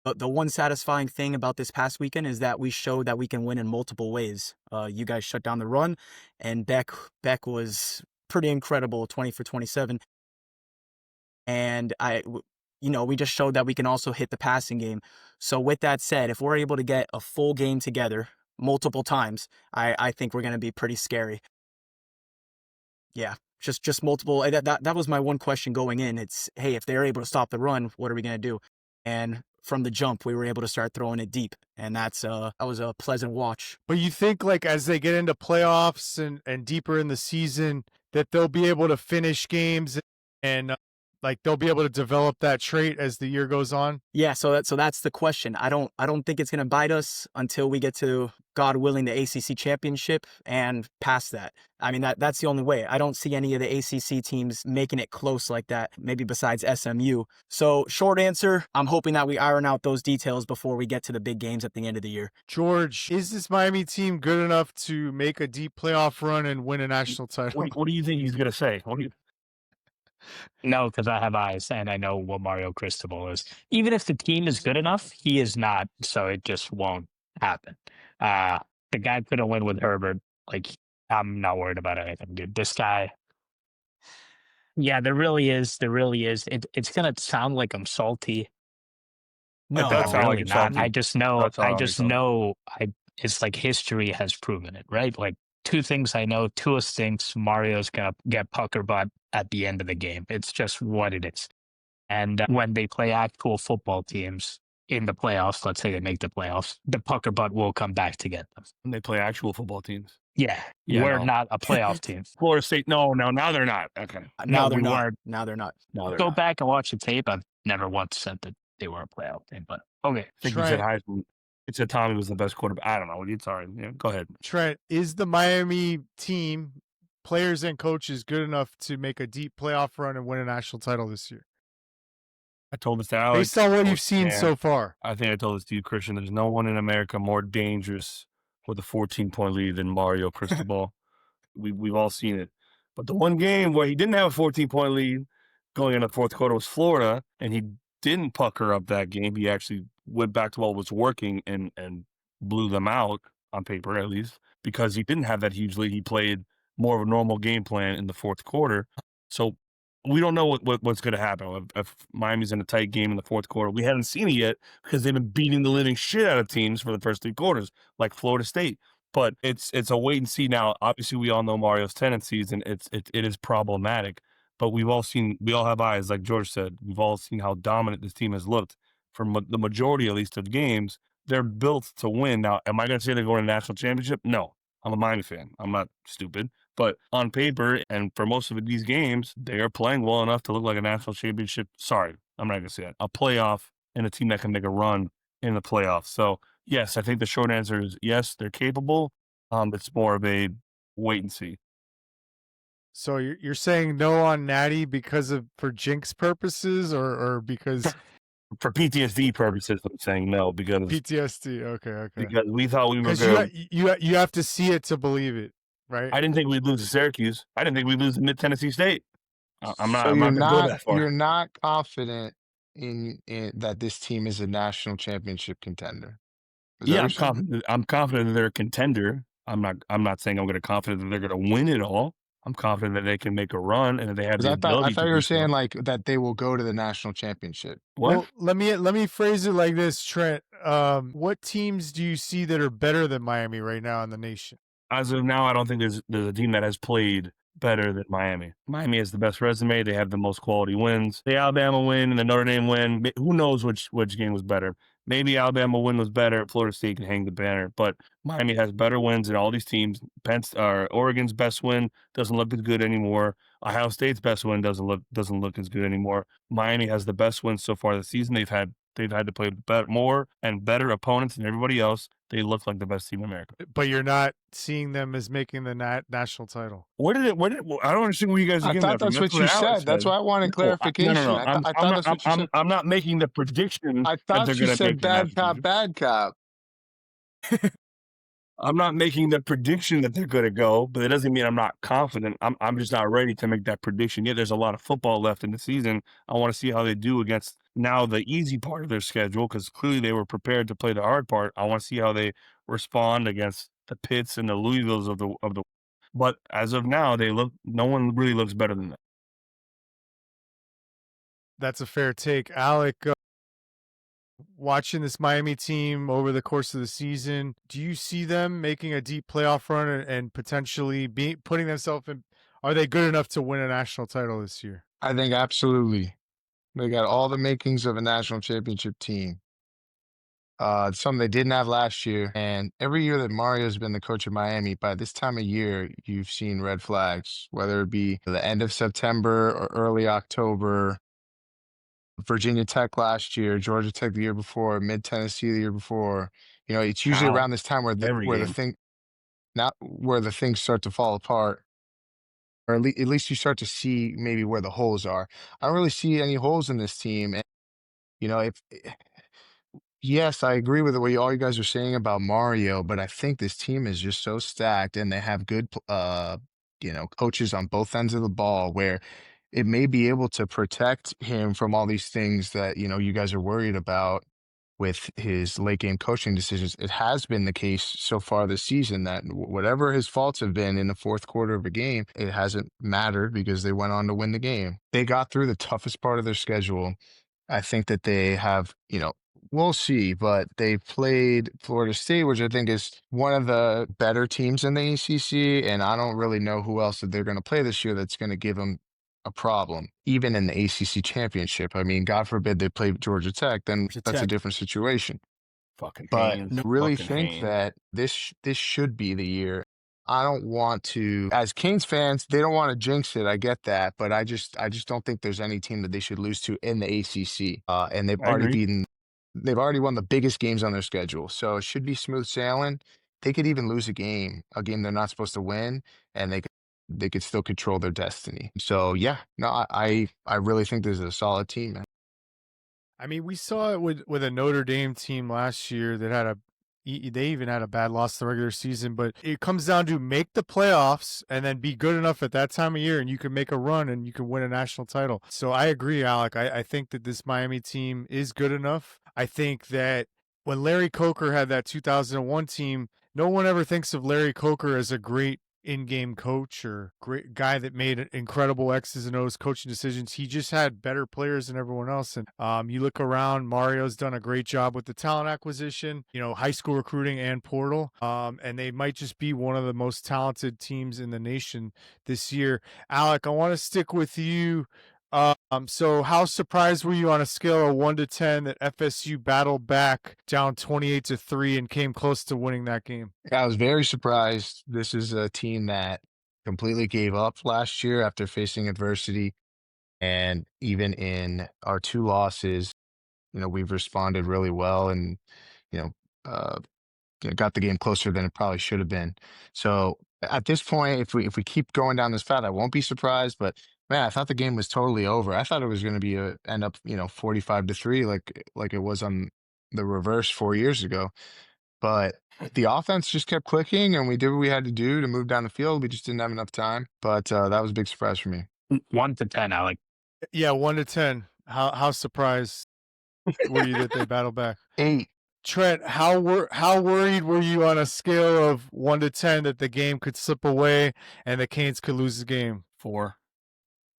But the one satisfying thing about this past weekend is that we showed that we can win in multiple ways. You guys shut down the run, and Beck was pretty incredible, 20 for 27. And we just showed that we can also hit the passing game. So with that said, if we're able to get a full game together multiple times, I think we're going to be pretty scary. Yeah, just multiple. That was my one question going in. It's, hey, if they're able to stop the run, what are we going to do? And from the jump, we were able to start throwing it deep, and that was a pleasant watch. But you think, like, as they get into playoffs and deeper in the season, that they'll be able to finish games and like they'll be able to develop that trait as the year goes on? Yeah, so that's the question. I don't think it's gonna bite us until we get to, God willing, the ACC championship and past that. I mean, that's the only way. I don't see any of the ACC teams making it close like that, maybe besides SMU. So short answer, I'm hoping that we iron out those details before we get to the big games at the end of the year. George, is this Miami team good enough to make a deep playoff run and win a national title? What do you think he's going to say? No, because I have eyes and I know what Mario Cristobal is. Even if the team is good enough, he is not. So it just won't happen. The guy couldn't win with Herbert. Like, I'm not worried about anything, dude. This guy. Yeah, there really is. There really is. It's gonna sound like I'm salty. No, But that's I'm how really I not. salty. I just know. That's how I I just salty. know. It's like history has proven it, right? Like, 2 things I know. Tua stinks. Mario's gonna get pucker butt at the end of the game. It's just what it is. And when they play actual football teams in the playoffs, let's say they make the playoffs, the pucker butt will come back to get them. When they play actual football teams. Yeah, Yeah, we're no. not a playoff team. Florida State, no, now they're not. Okay. now they're we not. weren't. Now they're not. No, they're Go not. back and watch the tape. I've never once said that they were a playoff team, but okay. I think you said Heisman. It said Tommy was the best quarterback. I don't know. Sorry. Yeah, go ahead. Trent, is the Miami team, players and coaches, good enough to make a deep playoff run and win a national title this year? I told this to Alex. Based on what you've seen so far. I think I told this to you, Christian. There's no one in America more dangerous with a 14-point lead than Mario Cristobal. We've all seen it. But the one game where he didn't have a 14-point lead going into the fourth quarter was Florida, and he didn't pucker up that game. He actually went back to what was working and blew them out, on paper at least, because he didn't have that huge lead. He played more of a normal game plan in the fourth quarter. So we don't know what's going to happen. If Miami's in a tight game in the fourth quarter, we haven't seen it yet because they've been beating the living shit out of teams for the first 3 quarters, like Florida State. But it's a wait and see now. Obviously, we all know Mario's tendencies, and it is problematic. But we all have eyes, like George said. We've all seen how dominant this team has looked for the majority, at least, of games. they're built to win. Now, am I going to say they're going to national championship? No, I'm a Miami fan. I'm not stupid. But on paper, and for most of these games, they are playing well enough to look like a national championship. Sorry, I'm not going to say that. A playoff and a team that can make a run in the playoffs. So, yes, I think the short answer is yes, they're capable. It's more of a wait and see. So you're saying no on Natty for jinx purposes or because For PTSD purposes, I'm saying no because PTSD? Okay. because we thought we were Because going to. you have to see it to believe it, right? I didn't think we'd lose to Syracuse. I didn't think we'd lose to Mid Tennessee State. I'm not So going to go that far. you're not confident in that this team is a national championship contender. Is that Yeah, what I'm you're saying? confident. I'm confident that they're a contender. I'm not saying I'm going to confident that they're going to win it all. I'm confident that they can make a run and that they have 'Cause the I ability thought to you were do so. saying like that they will go to the national championship. What? Well, let me phrase it like this, Trent. What teams do you see that are better than Miami right now in the nation? As of now, I don't think there's a team that has played better than Miami. Miami has the best resume. They have the most quality wins. The Alabama win and the Notre Dame win. Who knows which game was better? Maybe Alabama win was better. Florida State can hang the banner, but Miami has better wins than all these teams. Oregon's best win doesn't look as good anymore. Ohio State's best win doesn't look as good anymore. Miami has the best wins so far this season. They've had to play more and better opponents than everybody else. They look like the best team in America. But you're not seeing them as making the national title. I don't understand where you guys are I getting thought that from. that's what you Alex said. That's why I wanted clarification. No. I thought that's what you said. I'm not making the prediction I that they're thought you going to said make the bad national cop, bad cop. I'm not making the prediction that they're going to go, but it doesn't mean I'm not confident. I'm just not ready to make that prediction yet. There's a lot of football left in the season. I want to see how they do against now the easy part of their schedule because clearly they were prepared to play the hard part. I want to see how they respond against the Pitts and the Louisvilles of the. But as of now, no one really looks better than them. That's a fair take, Alec. Watching this Miami team over the course of the season, do you see them making a deep playoff run and potentially putting themselves in? Are they good enough to win a national title this year? I think absolutely. They got all the makings of a national championship team. Something they didn't have last year. And every year that Mario's been the coach of Miami, by this time of year, you've seen red flags, whether it be the end of September or early October. Virginia Tech last year, Georgia Tech the year before, Mid Tennessee the year before. You know, it's usually Wow. around this time where the things start to fall apart, or at least you start to see maybe where the holes are. I don't really see any holes in this team, and you know, yes, I agree with what all you guys are saying about Mario, but I think this team is just so stacked, and they have good, coaches on both ends of the ball where it may be able to protect him from all these things that, you guys are worried about with his late game coaching decisions. It has been the case so far this season that whatever his faults have been in the fourth quarter of a game, it hasn't mattered because they went on to win the game. They got through the toughest part of their schedule. I think that they have, we'll see, but they played Florida State, which I think is one of the better teams in the ACC, and I don't really know who else that they're going to play this year that's going to give them a problem, even in the ACC championship. I mean, God forbid they play Georgia Tech, then that's a different situation. Fucking But hands. I really Fucking think hands. that this should be the year. I don't want to, as Canes fans, they don't want to jinx it. I get that, but I just don't think there's any team that they should lose to in the ACC. And they've already won the biggest games on their schedule, so it should be smooth sailing. They could even lose a game they're not supposed to win, and they could still control their destiny. So yeah, no, I really think this is a solid team, man. I mean, we saw it with a Notre Dame team last year that had they even had a bad loss the regular season, but it comes down to make the playoffs and then be good enough at that time of year and you can make a run and you can win a national title. So I agree, Alec. I think that this Miami team is good enough. I think that when Larry Coker had that 2001 team, no one ever thinks of Larry Coker as a great in-game coach or great guy that made incredible X's and O's coaching decisions. He just had better players than everyone else. And you look around, Mario's done a great job with the talent acquisition, high school recruiting and portal. And they might just be one of the most talented teams in the nation this year. Alec, I want to stick with you. So how surprised were you on a scale of 1 to 10 that FSU battled back down 28-3 and came close to winning that game? I was very surprised. This is a team that completely gave up last year after facing adversity. And even in our 2 losses, we've responded really well and, you know, uh, got the game closer than it probably should have been. So at this point, if we keep going down this path, I won't be surprised. But man, I thought the game was totally over. I thought it was going to be end up 45-3 like it was on the reverse 4 years ago. But the offense just kept clicking, and we did what we had to do to move down the field. We just didn't have enough time. But that was a big surprise for me. 1 to 10, Alec. Yeah, 1 to 10. How surprised were you that they battled back? 8. Trent, how worried were you on a scale of 1 to 10 that the game could slip away and the Canes could lose the game? 4.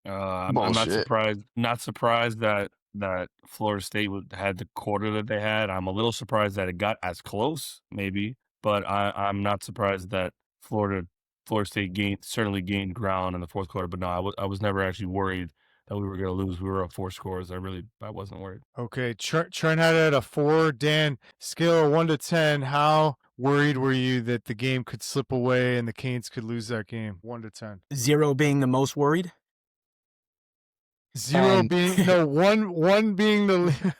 I'm not Bullshit. surprised. Not surprised that Florida State had the quarter that they had. I'm a little surprised that it got as close, maybe, but I'm not surprised that Florida State certainly gained ground in the fourth quarter. But no, I was never actually worried that we were going to lose. We were up 4 scores. I wasn't worried. Okay, Trent had it at a 4. Dan, scale of 1 to 10, how worried were you that the game could slip away and the Canes could lose that game? 1 to 10. 0 being the most worried. 0 And- being no 1 being the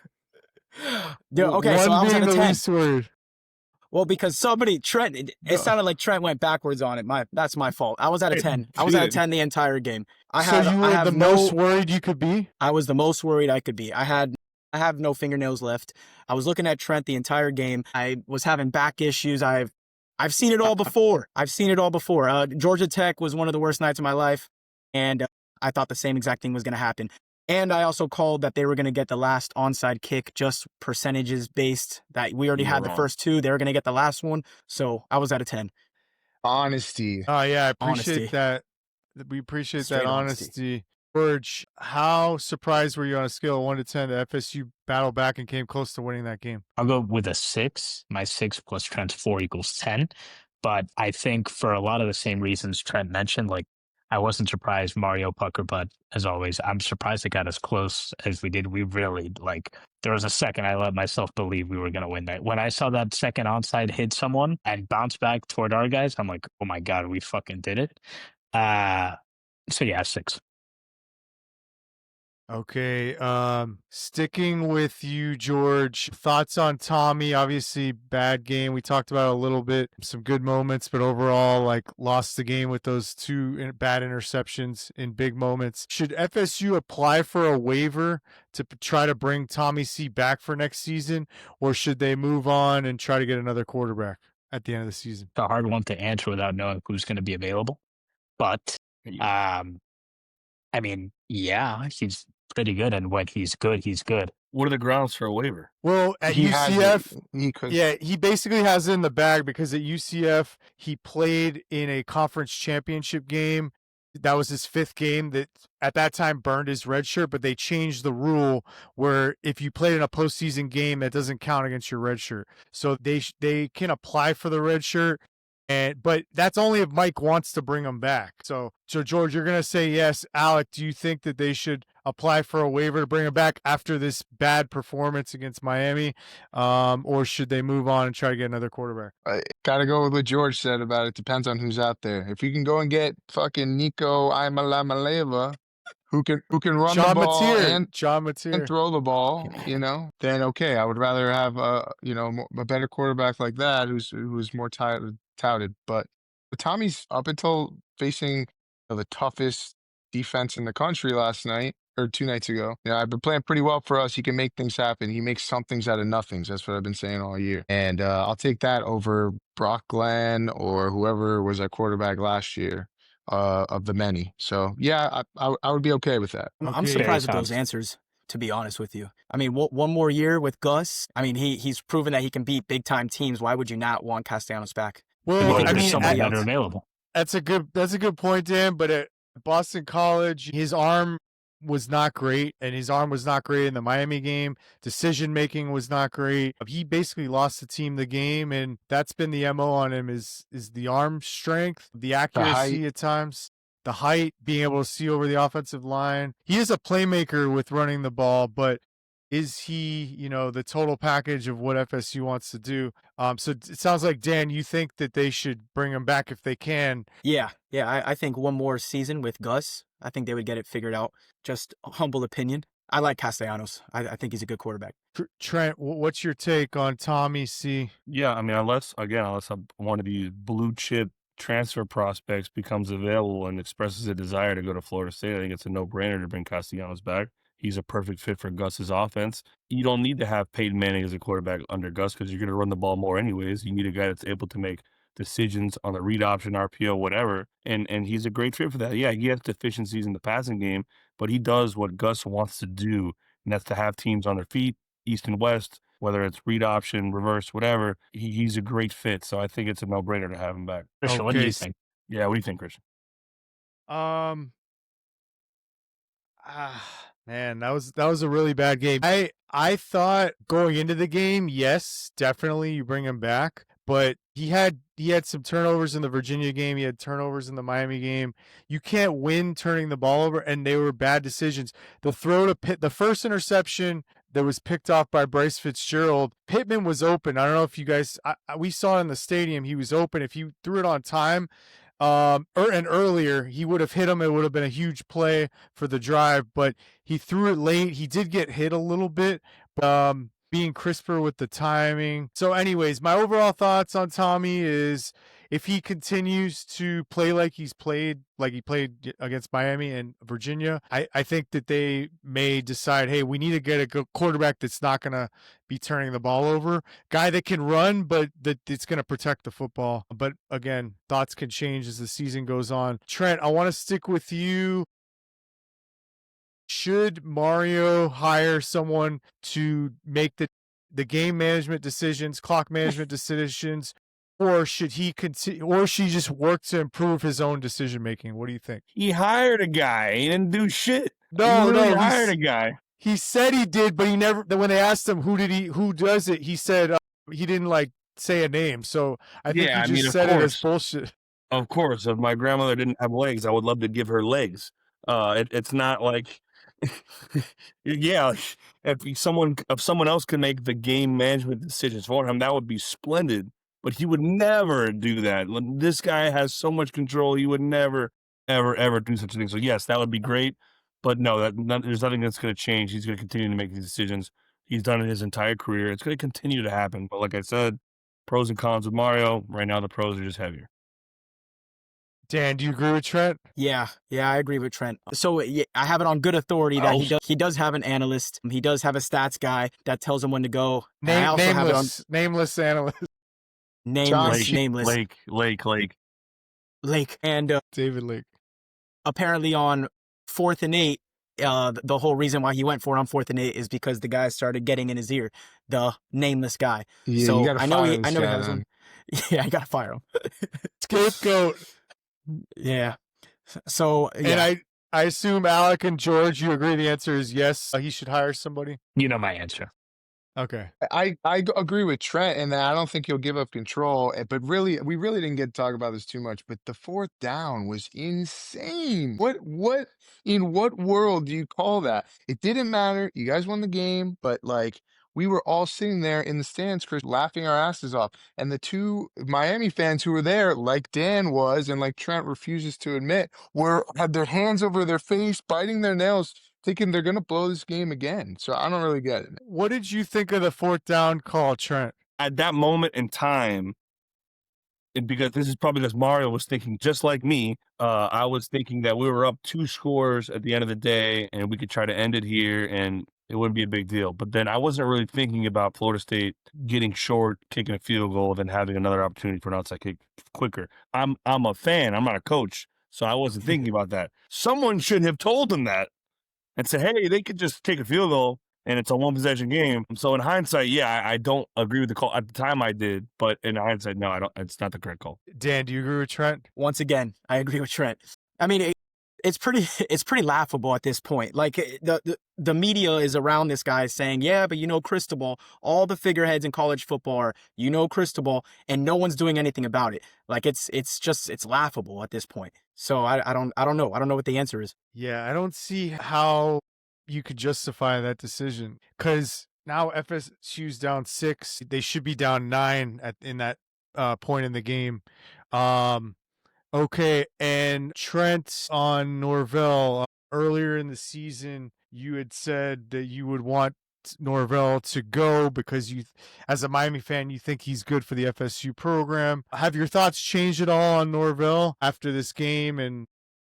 Yeah, okay, so I was at a the 10. least worried. Well, because Trent, it sounded like Trent went backwards on it. That's my fault. I was at a 10. I was at a 10 the entire game. So you were the most worried you could be? I was the most worried I could be. I have no fingernails left. I was looking at Trent the entire game. I was having back issues. I've seen it all before. Georgia Tech was one of the worst nights of my life, and I thought the same exact thing was going to happen. And I also called that they were going to get the last onside kick, just percentages based, that we already had the first 2. They were going to get the last one. So I was at a 10. Honesty. Oh, yeah, I appreciate Honesty. that. We appreciate Straight that honesty. George, how surprised were you on a scale of 1 to 10 that FSU battled back and came close to winning that game? I'll go with a 6. My 6 plus Trent's 4 equals 10. But I think for a lot of the same reasons Trent mentioned, like, I wasn't surprised Mario pucker, but as always, I'm surprised it got as close as we did. We really, there was a second I let myself believe we were going to win that. When I saw that second onside hit someone and bounce back toward our guys, I'm like, oh my God, we fucking did it. So yeah, 6. Okay, sticking with you, George. Thoughts on Tommy? Obviously, bad game. We talked about it a little bit. Some good moments, but overall, lost the game with those 2 bad interceptions in big moments. Should FSU apply for a waiver to try to bring Tommy C back for next season, or should they move on and try to get another quarterback at the end of the season? It's a hard one to answer without knowing who's going to be available. But, I mean, yeah, he's pretty good, and when he's good, he's good. What are the grounds for a waiver? Well, at He has UCF, it. He could. yeah, he basically has it in the bag because at UCF, he played in a conference championship game. That was his 5th game that at that time burned his red shirt, but they changed the rule where if you played in a postseason game, that doesn't count against your red shirt. So they can apply for the red shirt. But that's only if Mike wants to bring him back. So George, you're going to say yes. Alec, do you think that they should apply for a waiver to bring him back after this bad performance against Miami? Or should they move on and try to get another quarterback? Got to go with what George said about it. Depends on who's out there. If you can go and get fucking Nico Imalamaleva, who can run the ball and throw the ball, then okay. I would rather have a better quarterback like that who's more touted. But Tommy's, up until facing the toughest defense in the country last night or 2 nights ago, I've been playing pretty well for us. He can make things happen. He makes some things out of nothings. That's what I've been saying all year. And I'll take that over Brock Glenn or whoever was at quarterback last year of the many. So yeah, I would be okay with that. I'm surprised with those answers, to be honest with you. I mean, one more year with Gus. I mean, he's proven that he can beat big time teams. Why would you not want Castellanos back? Well, I mean, somebody better available. That's a good point, Dan. But at Boston College, his arm was not great, and his arm was not great in the Miami game. Decision making was not great. He basically lost the team the game, and that's been the MO on him is the arm strength, the accuracy at times. the height, being able to see over the offensive line. He is a playmaker with running the ball, but is he, the total package of what FSU wants to do? So it sounds like, Dan, you think that they should bring him back if they can. Yeah. I think one more season with Gus, I think they would get it figured out. Just a humble opinion. I like Castellanos. I think he's a good quarterback. Trent, what's your take on Tommy C? Yeah, I mean, unless one of these blue chip transfer prospects becomes available and expresses a desire to go to Florida State, I think it's a no-brainer to bring Castellanos back. He's a perfect fit for Gus's offense. You don't need to have Peyton Manning as a quarterback under Gus because you're going to run the ball more anyways. You need a guy that's able to make decisions on the read option, RPO, whatever. And he's a great fit for that. Yeah, he has deficiencies in the passing game, but he does what Gus wants to do, and that's to have teams on their feet, east and west, whether it's read option, reverse, whatever. He's a great fit. So I think it's a no-brainer to have him back. Christian, what do you think? Yeah, what do you think, Christian? Man, that was a really bad game. I thought going into the game, yes, definitely you bring him back, but he had some turnovers in the Virginia game. He had turnovers in the Miami game. You can't win turning the ball over, and they were bad decisions. The throw to Pitt, the first interception that was picked off by Bryce Fitzgerald, Pittman was open. I don't know if you guys, we saw in the stadium, he was open. If he threw it on time, and earlier, he would have hit him. It would have been a huge play for the drive, but he threw it late. He did get hit a little bit, being crisper with the timing. So anyways, my overall thoughts on Tommy is if he continues to play like he played against Miami and Virginia, I think that they may decide, hey, we need to get a good quarterback that's not going to be turning the ball over. Guy that can run, but that it's going to protect the football. But again, thoughts can change as the season goes on. Trent, I want to stick with you. Should Mario hire someone to make the game management decisions, clock management decisions, or should he continue, or should he just work to improve his own decision making? What do you think? He hired a guy. He didn't do shit. No, he no, hired a guy. He said he did, but he never. When they asked him who does it, he said he didn't say a name. So I think he just said it as bullshit. Of course, if my grandmother didn't have legs, I would love to give her legs. It's not like. Yeah, if someone else can make the game management decisions for him, that would be splendid. But he would never do that. This guy has so much control. He would never, ever do such a thing. So yes, that would be great. But no, there's nothing that's going to change. He's going to continue to make these decisions. He's done it his entire career. It's going to continue to happen. But like I said, pros and cons with Mario. Right now, the pros are just heavier. Dan, do you agree with Trent? Yeah, I agree with Trent. So I have it on good authority that he does have an analyst. He does have a stats guy that tells him when to go. Nameless analyst. Nameless. Lake. And David Lake. Apparently on 4th and 8, the whole reason why he went for it on 4th and 8 is because the guy started getting in his ear. The nameless guy. Yeah, so you gotta I know he fire has one. Yeah, I gotta fire him. Scapegoat. Yeah. So yeah. And I assume Alec and George, you agree the answer is yes, he should hire somebody? You know my answer. Okay. I agree with Trent, and I don't think he'll give up control. But really, we really didn't get to talk about this too much. But the 4th down was insane. What in what world do you call that? It didn't matter. You guys won the game, but we were all sitting there in the stands, Chris, laughing our asses off. And the two Miami fans who were there, like Dan was, and like Trent refuses to admit, had their hands over their face, biting their nails, thinking they're going to blow this game again. So I don't really get it. What did you think of the 4th down call, Trent? At that moment in time, because this is probably because Mario was thinking just like me, I was thinking that we were up 2 scores at the end of the day, and we could try to end it here, and it wouldn't be a big deal. But then I wasn't really thinking about Florida State getting short, kicking a field goal, then having another opportunity for an outside kick quicker. I'm a fan. I'm not a coach, so I wasn't thinking about that. Someone should have told them that and said, hey, they could just take a field goal, and it's a 1-possession game. So in hindsight, yeah, I don't agree with the call. At the time I did, but in hindsight, no, I don't. It's not the correct call. Dan, do you agree with Trent? Once again, I agree with Trent. I mean, it's pretty laughable at this point. Like the media is around this guy saying, yeah, but Cristobal, all the figureheads in college football are, Cristobal, and no one's doing anything about it. Like it's laughable at this point. So I don't know. I don't know what the answer is. Yeah, I don't see how you could justify that decision because now FSU's down 6. They should be down 9 in that point in the game. Okay, and Trent on Norvell. Earlier in the season, you had said that you would want Norvell to go because as a Miami fan, you think he's good for the FSU program. Have your thoughts changed at all on Norvell after this game? And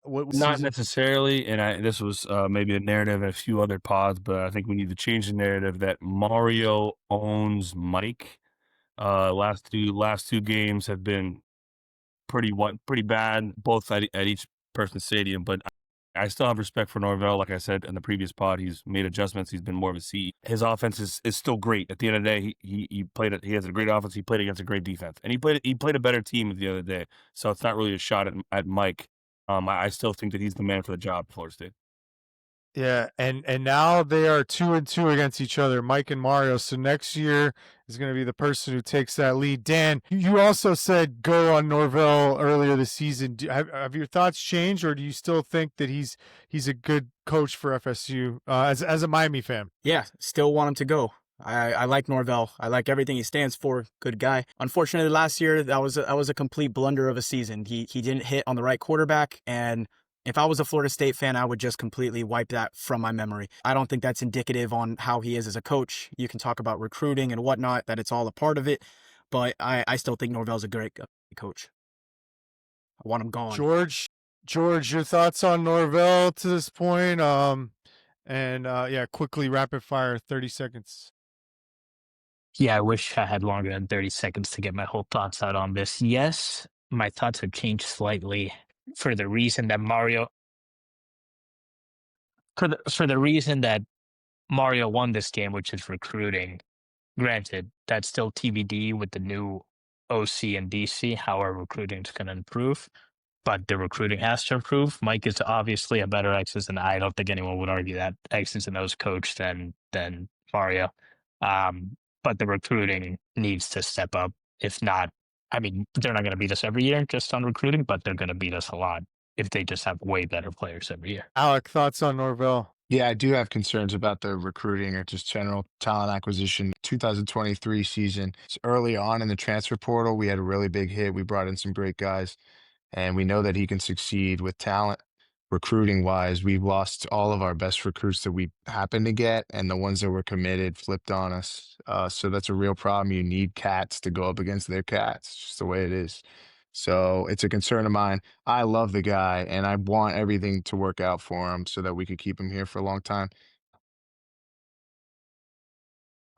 what Not season? necessarily, and this was maybe a narrative in a few other pods, but I think we need to change the narrative that Mario owns Mike. Last two games have been pretty bad, both at each person's stadium. But I still have respect for Norvell. Like I said in the previous pod, he's made adjustments. He's been more of a C. His offense is still great. At the end of the day, he has a great offense. He played against a great defense, and he played a better team the other day. So it's not really a shot at Mike. I still think that he's the man for the job at Florida State. Yeah, and now they are 2-2 against each other, Mike and Mario. So next year is going to be the person who takes that lead. Dan, you also said go on Norvell earlier this season. Have your thoughts changed, or do you still think that he's a good coach for FSU as a Miami fan? Yeah, still want him to go. I like Norvell. I like everything he stands for. Good guy. Unfortunately, last year that was a complete blunder of a season. He didn't hit on the right quarterback, and if I was a Florida State fan, I would just completely wipe that from my memory. I don't think that's indicative on how he is as a coach. You can talk about recruiting and whatnot, that it's all a part of it, but I still think Norvell's a great coach. I want him gone. George, your thoughts on Norvell to this point? Yeah, quickly, rapid fire, 30 seconds. Yeah, I wish I had longer than 30 seconds to get my whole thoughts out on this. Yes, my thoughts have changed slightly for the reason that Mario won this game, which is recruiting. Granted, that's still TBD with the new OC and DC, how our recruiting is going to improve. But the recruiting has to improve. Mike is obviously a better X's, and I don't think anyone would argue that X's and O's coach than Mario. But the recruiting needs to step up. If not, I mean, they're not going to beat us every year just on recruiting, but they're going to beat us a lot if they just have way better players every year. Alec, thoughts on Norvell? Yeah, I do have concerns about the recruiting or just general talent acquisition. 2023 season, it's early on in the transfer portal, we had a really big hit. We brought in some great guys, and we know that he can succeed with talent. Recruiting wise, we've lost all of our best recruits that we happened to get, and the ones that were committed flipped on us. So that's a real problem. You need cats to go up against their cats. It's just the way it is. So it's a concern of mine. I love the guy, and I want everything to work out for him so that we could keep him here for a long time.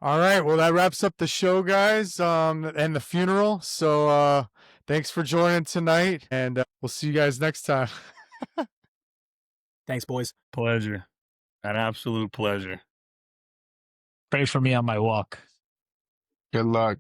All right, well, that wraps up the show, guys, and the funeral. So thanks for joining tonight, and we'll see you guys next time. Thanks, boys. Pleasure, an absolute pleasure. Pray for me on my walk. Good luck.